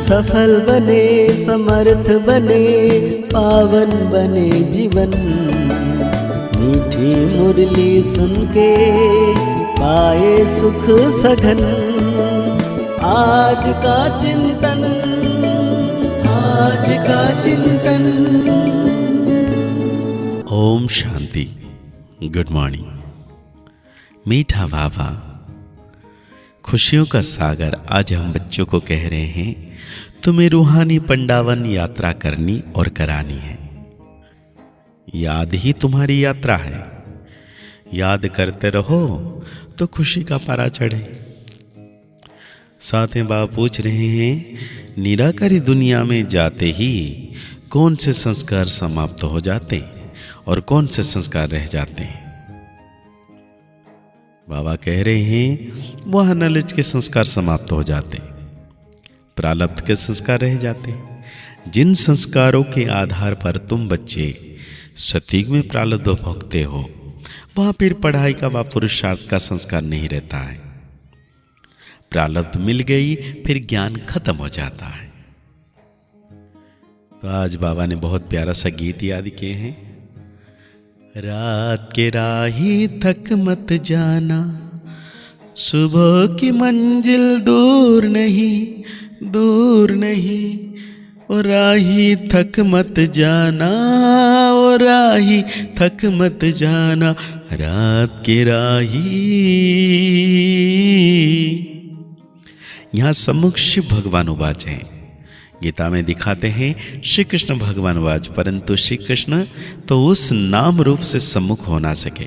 सफल बने, समर्थ बने, पावन बने जीवन। मीठी मुरली सुन के पाए सुख सघन। आज का चिंतन, आज का चिंतन। ओम शांति। Good morning. मीठा बाबा, खुशियों का सागर, आज हम बच्चों को कह रहे हैं तुम्हें रूहानी पंडावन यात्रा करनी और करानी है। याद ही तुम्हारी यात्रा है। याद करते रहो तो खुशी का पारा चढ़े। साथ में बाबा पूछ रहे हैं, निराकारी दुनिया में जाते ही कौन से संस्कार समाप्त हो जाते और कौन से संस्कार रह जाते हैं। बाबा कह रहे हैं वह नॉलेज के संस्कार समाप्त हो जाते, प्रारब्ध के संस्कार रह जाते। जिन संस्कारों के आधार पर तुम बच्चे सतयुग में प्रारब्ध भोगते हो, वहां फिर पढ़ाई का व पुरुषार्थ का संस्कार नहीं रहता है। प्रारब्ध मिल गई, फिर ज्ञान खत्म हो जाता है। तो आज बाबा ने बहुत प्यारा सा गीत याद किए हैं। रात के राही थक मत जाना, सुबह की मंजिल दूर नहीं, दूर नहीं। ओ राही थक मत जाना, ओ राही थक मत जाना, रात के राही। यहाँ सम्मुख शिव भगवान उवाच हैं। गीता में दिखाते हैं श्री कृष्ण भगवान वाच, परंतु श्री कृष्ण तो उस नाम रूप से सम्मुख हो ना सके।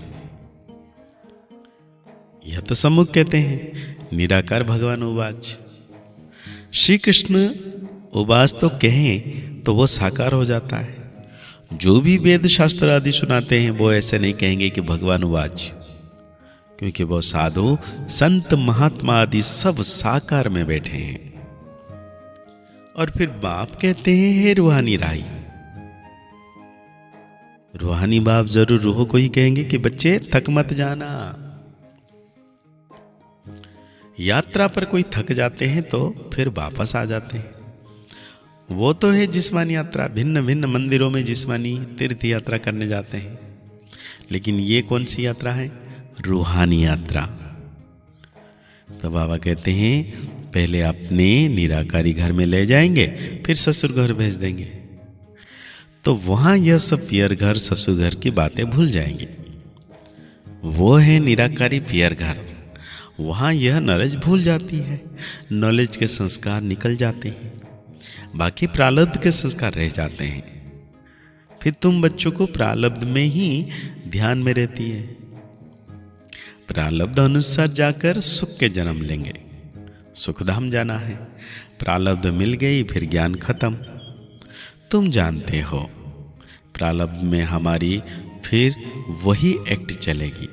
यह तो सम्मुख कहते हैं, निराकार भगवान उवाच। श्री कृष्ण उवाच तो कहें तो वो साकार हो जाता है। जो भी वेद शास्त्र आदि सुनाते हैं वो ऐसे नहीं कहेंगे कि भगवान उवाच, क्योंकि वो साधु संत महात्मा आदि सब साकार में बैठे हैं। और फिर बाप कहते हैं रूहानी राही। रूहानी बाप जरूर रूह को ही कहेंगे कि बच्चे थक मत जाना। यात्रा पर कोई थक जाते हैं तो फिर वापस आ जाते हैं। वो तो है जिस्मानी यात्रा, भिन्न भिन्न मंदिरों में जिस्मानी तीर्थ यात्रा करने जाते हैं। लेकिन ये कौन सी यात्रा है? रूहानी यात्रा। तो बाबा कहते हैं पहले अपने निराकारी घर में ले जाएंगे, फिर ससुर घर भेज देंगे। तो वहां यह सब पियर घर ससुर घर की बातें भूल जाएंगे। वो है निराकारी पियर घर। वहां यह नॉलेज भूल जाती है, नॉलेज के संस्कार निकल जाते हैं, बाकी प्रारब्ध के संस्कार रह जाते हैं। फिर तुम बच्चों को प्रारब्ध में ही ध्यान में रहती है। प्रारब्ध अनुसार जाकर सुख के जन्म लेंगे, सुखधाम जाना है। प्रारब्ध मिल गई, फिर ज्ञान खत्म। तुम जानते हो प्रारब्ध में हमारी फिर वही एक्ट चलेगी।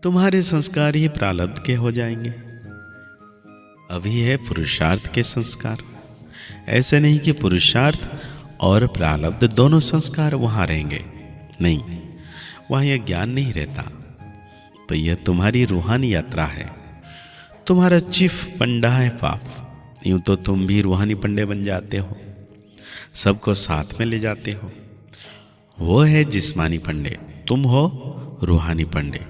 तुम्हारे संस्कार ही प्रारब्ध के हो जाएंगे। अभी है पुरुषार्थ के संस्कार। ऐसे नहीं कि पुरुषार्थ और प्रारब्ध दोनों संस्कार वहां रहेंगे, नहीं, वहां यह ज्ञान नहीं रहता। तो यह तुम्हारी रूहानी यात्रा है। तुम्हारा चीफ पंडा है पाप। यूं तो तुम भी रूहानी पंडे बन जाते हो, सबको साथ में ले जाते हो। वो है जिस्मानी पंडे, तुम हो रूहानी पंडे।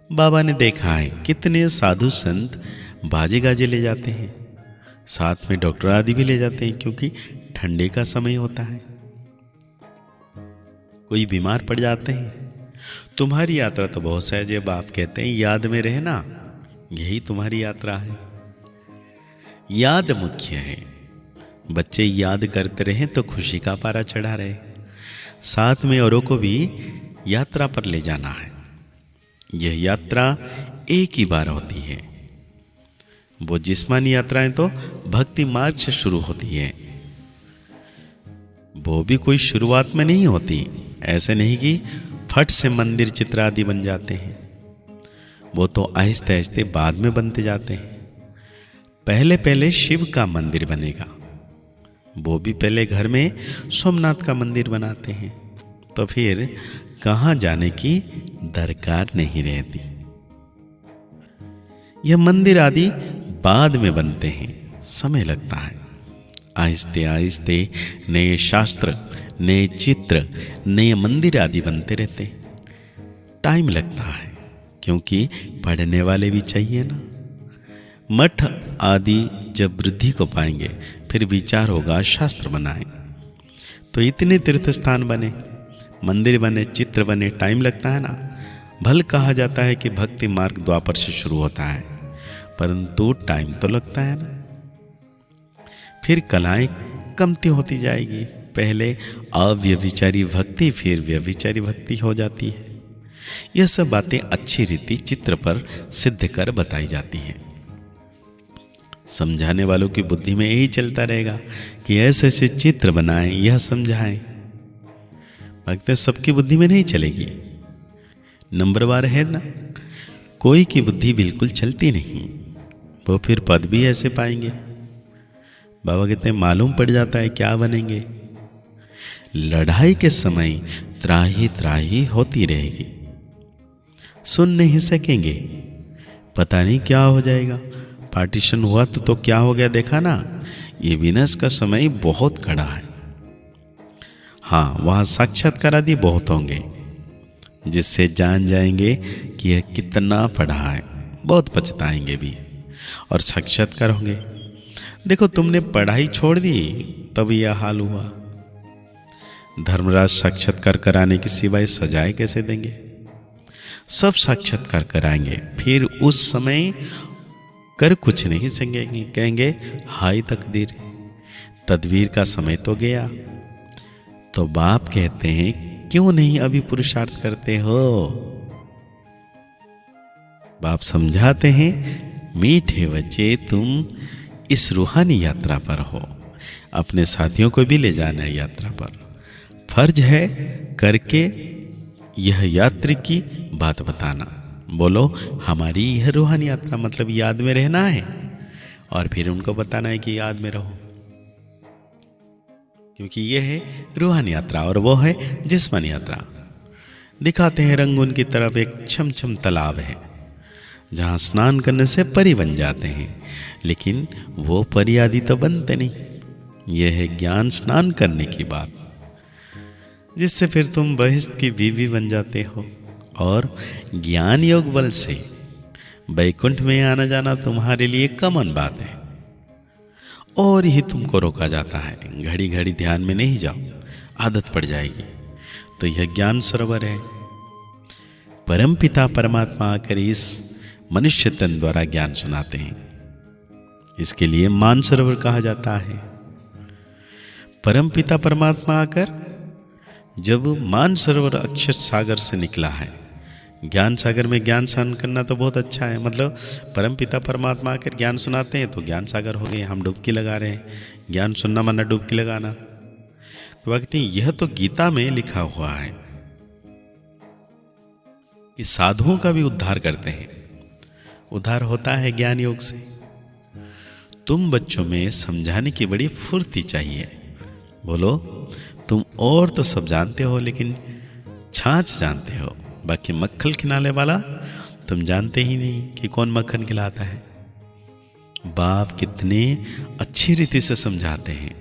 बाबा ने देखा है कितने साधु संत बाजे गाजे ले जाते हैं, साथ में डॉक्टर आदि भी ले जाते हैं, क्योंकि ठंडे का समय होता है, कोई बीमार पड़ जाते हैं। तुम्हारी यात्रा तो बहुत सहज है। बाप कहते हैं याद में रहना, यही तुम्हारी यात्रा है। याद मुख्य है। बच्चे याद करते रहें तो खुशी का पारा चढ़ा रहे। साथ में औरों को भी यात्रा पर ले जाना है। यह यात्रा एक ही बार होती है। वो जिस्मानी यात्राएं तो भक्ति मार्ग से शुरू होती है। वो भी कोई शुरुआत में नहीं होती। ऐसे नहीं कि फट से मंदिर चित्र आदि बन जाते हैं। वो तो आहिस्ते आहिस्ते बाद में बनते जाते हैं। पहले पहले शिव का मंदिर बनेगा। वो भी पहले घर में सोमनाथ का मंदिर बनाते हैं, तो फिर कहाँ जाने की दरकार नहीं रहती। यह मंदिर आदि बाद में बनते हैं, समय लगता है। आहिस्ते आहिस्ते नए शास्त्र, नए चित्र, नए मंदिर आदि बनते रहते हैं। टाइम लगता है, क्योंकि पढ़ने वाले भी चाहिए ना। मठ आदि जब वृद्धि को पाएंगे, फिर विचार होगा शास्त्र बनाएं। तो इतने तीर्थ स्थान बने, मंदिर बने, चित्र बने, टाइम लगता है ना। भल कहा जाता है कि भक्ति मार्ग द्वापर से शुरू होता है, परंतु टाइम तो लगता है ना। फिर कलाएं कमती होती जाएगी। पहले अव्यभिचारी भक्ति, फिर व्यभिचारी भक्ति हो जाती है। यह सब बातें अच्छी रीति चित्र पर सिद्ध कर बताई जाती हैं। समझाने वालों की बुद्धि में यही चलता रहेगा कि ऐसे ऐसे चित्र बनाएं, यह समझाएं। भक्ति सबकी बुद्धि में नहीं चलेगी, नंबरवार है ना। कोई की बुद्धि बिल्कुल चलती नहीं, वो फिर पद भी ऐसे पाएंगे। बाबा कहते हैं मालूम पड़ जाता है क्या बनेंगे। लड़ाई के समय त्राही त्राही होती रहेगी, सुन नहीं सकेंगे, पता नहीं क्या हो जाएगा। पार्टीशन हुआ तो क्या हो गया देखा ना। ये विनाश का समय बहुत कड़ा है। हाँ, वहाँ साक्षात्कार आदि बहुत होंगे, जिससे जान जाएंगे कि यह कितना पढ़ा है। बहुत पछताएंगे भी, और साक्षात्कार होंगे। देखो, तुमने पढ़ाई छोड़ दी तब यह हाल हुआ। धर्मराज साक्षात्कार कराने की सिवाय सजाएं कैसे देंगे? सब साक्षात्कार कराएंगे, फिर उस समय कर कुछ नहीं सकेंगे। कहेंगे हाय तकदीर, तदवीर का समय तो गया। तो बाप कहते हैं क्यों नहीं अभी पुरुषार्थ करते हो? बाप समझाते हैं मीठे बच्चे, तुम इस रूहानी यात्रा पर हो, अपने साथियों को भी ले जाना है यात्रा पर। फर्ज है करके यह यात्री की बात बताना। बोलो हमारी यह रूहानी यात्रा, मतलब याद में रहना है, और फिर उनको बताना है कि याद में रहो, क्योंकि यह है रूहानी यात्रा और वो है जिस्मानी यात्रा। दिखाते हैं रंगून की तरफ एक छमछम तालाब है, जहाँ स्नान करने से परी बन जाते हैं, लेकिन वो परी आदि तो बनते नहीं। यह है ज्ञान स्नान करने की बात, जिससे फिर तुम बहिष्ठ की बीवी बन जाते हो, और ज्ञान योग बल से वैकुंठ में आना जाना तुम्हारे लिए कॉमन बात है। और ही तुमको रोका जाता है, घड़ी घड़ी ध्यान में नहीं जाओ, आदत पड़ जाएगी। तो यह ज्ञान सरोवर है। परमपिता परमात्मा आकर इस मनुष्य तन द्वारा ज्ञान सुनाते हैं, इसके लिए मान सरोवर कहा जाता है। परमपिता परमात्मा आकर जब मान सरोवर अक्षर सागर से निकला है, ज्ञान सागर में ज्ञान स्नान करना तो बहुत अच्छा है। मतलब परमपिता परमात्मा आकर ज्ञान सुनाते हैं तो ज्ञान सागर हो गए, हम डुबकी लगा रहे हैं। ज्ञान सुनना माना डुबकी लगाना। तो कहते हैं यह तो गीता में लिखा हुआ है कि साधुओं का भी उद्धार करते हैं। उद्धार होता है ज्ञान योग से। तुम बच्चों में समझाने की बड़ी फुर्ती चाहिए। बोलो तुम और तो सब जानते हो, लेकिन छाछ जानते हो, बाकी मक्खन खिलाने वाला तुम जानते ही नहीं कि कौन मक्खन खिलाता है। बाप कितने अच्छी रीति से समझाते हैं।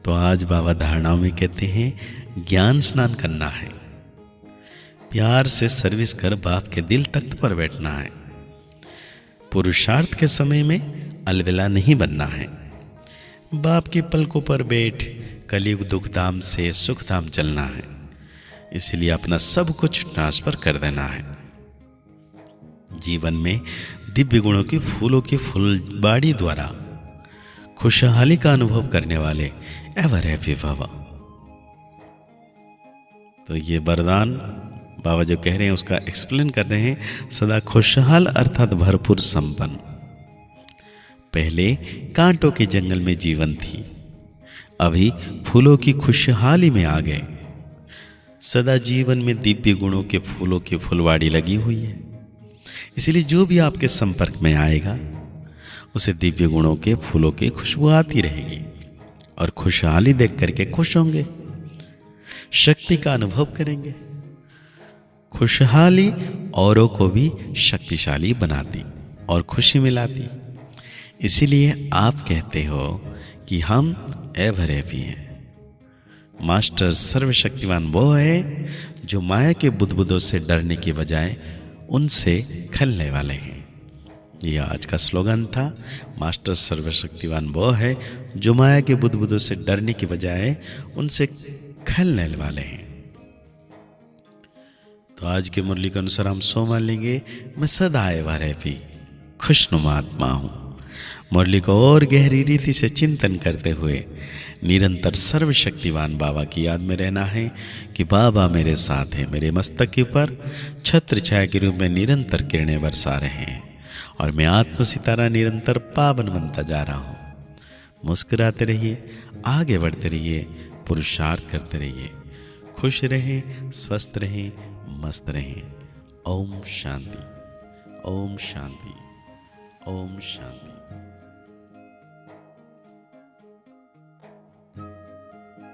तो आज बाबा धारणाओं में कहते हैं ज्ञान स्नान करना है, प्यार से सर्विस कर बाप के दिल तख्त पर बैठना है। पुरुषार्थ के समय में अलविदा नहीं बनना है। बाप की पलकों पर बैठ कलयुग दुख धाम से सुख धाम चलना है। इसलिए अपना सब कुछ ट्रांसफर कर देना है। जीवन में दिव्य गुणों की फूलों की फुलबाड़ी द्वारा खुशहाली का अनुभव करने वाले एवर हैप्पी बाबा। तो ये वरदान बाबा जो कह रहे हैं उसका एक्सप्लेन कर रहे हैं। सदा खुशहाल अर्थात भरपूर संपन्न। पहले कांटों के जंगल में जीवन थी, अभी फूलों की खुशहाली में आ गए। सदा जीवन में दिव्य गुणों के फूलों की फुलवाड़ी लगी हुई है। इसलिए जो भी आपके संपर्क में आएगा उसे दिव्य गुणों के फूलों की खुशबू आती रहेगी, और खुशहाली देख करके खुश होंगे, शक्ति का अनुभव करेंगे। खुशहाली औरों को भी शक्तिशाली बनाती। और खुशी मिलाती। इसीलिए आप कहते हो कि हम एवर हैप्पी हैं। मास्टर सर्वशक्तिमान वो है जो माया के बुदबुदों से डरने की बजाय उनसे खलने वाले हैं। यह आज का स्लोगन था। मास्टर सर्वशक्तिवान वो है जो माया के बुदबुदों से डरने की बजाय उनसे खलने वाले हैं। तो आज की मुरली के अनुसार हम सोमा लेंगे, मैं सदा एवर हैप्पी, खुशनुमा आत्मा हूँ। मुरली को और गहरी रीति से चिंतन करते हुए निरंतर सर्वशक्तिवान बाबा की याद में रहना है कि बाबा मेरे साथ हैं, मेरे मस्तक के ऊपर छत्र छाया के रूप में निरंतर किरणें बरसा रहे हैं और मैं आत्म सितारा निरंतर पावन बनता जा रहा हूँ। मुस्कुराते रहिए, आगे बढ़ते रहिए, पुरुषार्थ करते रहिए, खुश रहें, स्वस्थ रहें, मस्त रहें। ओम शांति, ओम शांति, ओम शांति।